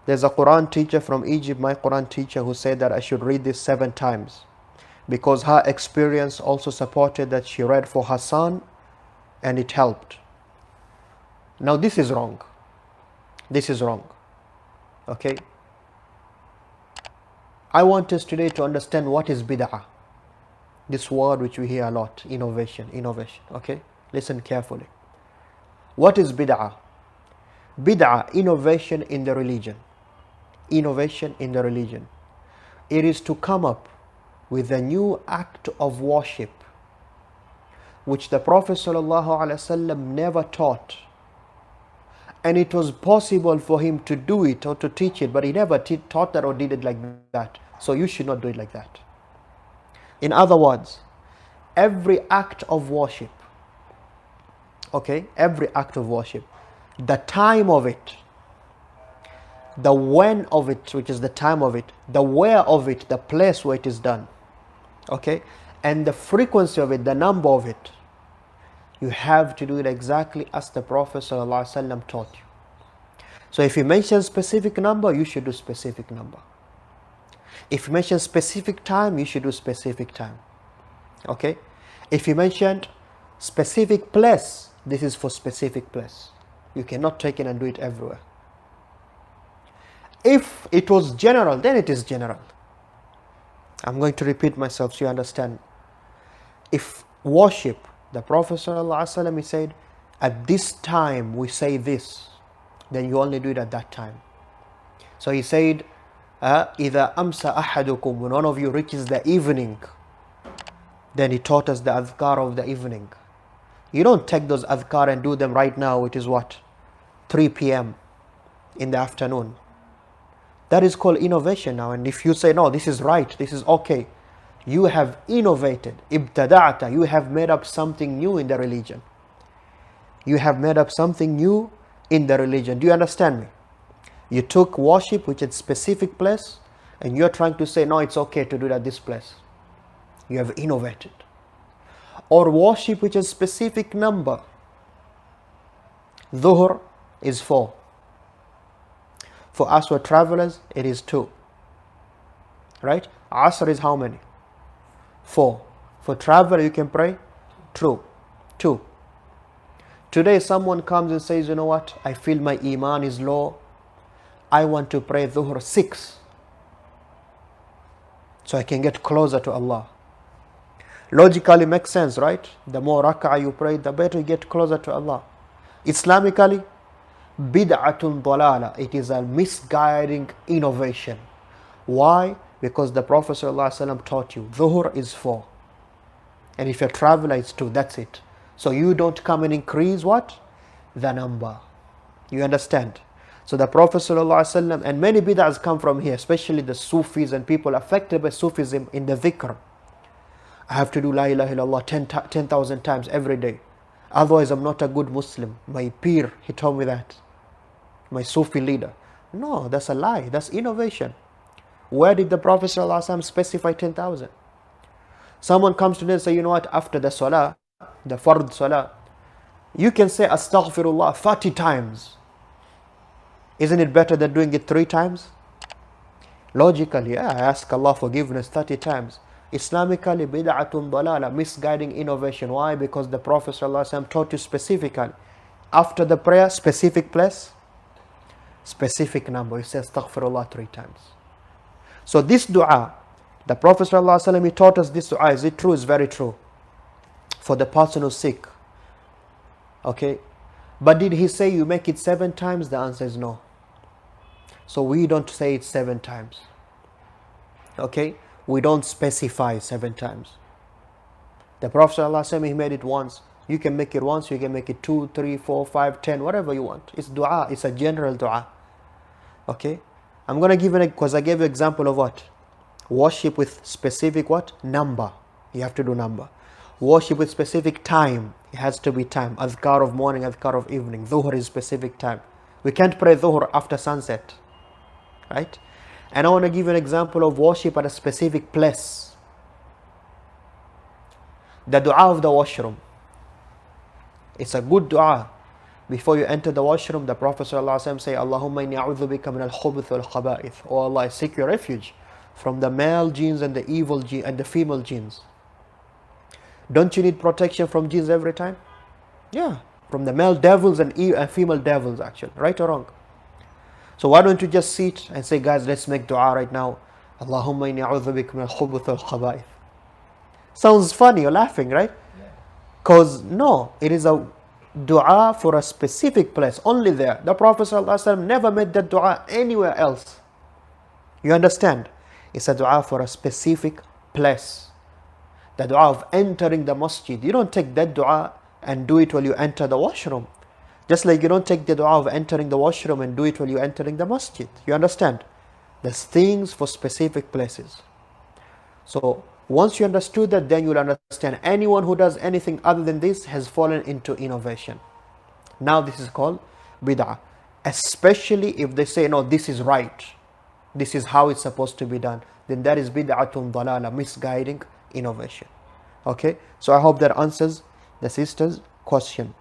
There's a Quran teacher from Egypt, my Quran teacher, who said that I should read this 7 times because her experience also supported that she read for her son and it helped. Now this is wrong. This is wrong. Okay? I want us today to understand what is bid'ah. This word which we hear a lot, innovation, innovation. Okay? Listen carefully. What is bid'ah? Bid'ah, innovation in the religion. Innovation in the religion. It is to come up with a new act of worship which the Prophet ﷺ never taught. And it was possible for him to do it or to teach it, but he never taught that or did it like that. So you should not do it like that. In other words, every act of worship, okay, every act of worship, the time of it, the when of it, which is the time of it, the where of it, the place where it is done, okay, and the frequency of it, the number of it, you have to do it exactly as the Prophet ﷺ taught you. So if he mentions specific number, you should do specific number. If he mentions specific time, you should do specific time. Okay? If he mentioned specific place, this is for specific place. You cannot take it and do it everywhere. If it was general, then it is general. I'm going to repeat myself so you understand. If worship, the Prophet ﷺ, he said, at this time we say this, then you only do it at that time. So he said, إِذَا أَمْسَ أَحَدُكُمْ, when one of you reaches the evening, then he taught us the adhkar of the evening. You don't take those adhkar and do them right now, it is what? 3 p.m. in the afternoon. That is called innovation now. And if you say, no, this is right, this is okay, you have innovated. Ibtada'ata, you have made up something new in the religion. You have made up something new in the religion. Do you understand me? You took worship which is specific place and you're trying to say, no, it's okay to do it at this place. You have innovated. Or worship which is specific number. Dhuhr is 4. For us who are travelers, it is 2. Right? Asr is how many? 4. For traveler, you can pray 2. Today someone comes and says, you know what? I feel my iman is low. I want to pray Dhuhr 6. So I can get closer to Allah. Logically makes sense, right? The more rak'ah you pray, the better you get closer to Allah. Islamically, bid'atun dalala. It is a misguiding innovation. Why? Because the Prophet ﷺ taught you, Dhuhr is 4. And if you're a traveler, it's 2. That's it. So you don't come and increase what? The number. You understand? So the Prophet ﷺ, and many bid'ahs come from here, especially the Sufis and people affected by Sufism in the dhikr. I have to do La ilaha illallah 10,000 times every day. Otherwise I'm not a good Muslim. My peer, he told me that. My Sufi leader. No, that's a lie. That's innovation. Where did the Prophet ﷺ specify 10,000? Someone comes to me and say, you know what, after the salah, the fard salah, you can say astaghfirullah 30 times. Isn't it better than doing it 3 times? Logically, yeah, I ask Allah forgiveness 30 times. Islamically, bid'atun dalala, misguiding innovation. Why? Because the Prophet ﷺ taught you specifically. After the prayer, specific place, specific number. You say astaghfirullah 3 times. So this dua, the Prophet ﷺ, he taught us this dua. Is it true? It's very true. For the person who's sick. Okay. But did he say you make it 7 times? The answer is no. So we don't say it 7 times. Okay. We don't specify 7 times. The Prophet ﷺ, he made it once. You can make it once, you can make it 2, 3, 4, 5, 10, whatever you want. It's dua. It's a general dua. Okay. I'm going to give it, because I gave you an example of what? Worship with specific what? Number. You have to do number. Worship with specific time. It has to be time. Adhkar of morning, adhkar of evening. Dhuhr is specific time. We can't pray dhuhr after sunset. Right? And I want to give you an example of worship at a specific place. The dua of the washroom. It's a good dua. Before you enter the washroom, the Prophet ﷺ say, Allahumma inni a'udhu bika min al-khubuth wal-khaba'ith. Oh Allah, I seek your refuge from the male genes and the evil genes and the female genes. Don't you need protection from genes every time? Yeah, from the male devils and female devils actually, right or wrong? So why don't you just sit and say, guys, let's make dua right now. Allahumma inni a'udhu bika min al-khubuth wal-khaba'ith. Sounds funny, you're laughing, right? Because no, it is a dua for a specific place, only there. The Prophet ﷺ never made that dua anywhere else. You understand? It's a dua for a specific place. The dua of entering the masjid. You don't take that dua and do it while you enter the washroom. Just like you don't take the dua of entering the washroom and do it while you're entering the masjid. You understand? There's things for specific places. So once you understood that, then you'll understand anyone who does anything other than this has fallen into innovation. Now this is called bid'ah. Especially if they say, no, this is right. This is how it's supposed to be done. Then that is bid'atun dalala, misguiding innovation. Okay, so I hope that answers the sister's question.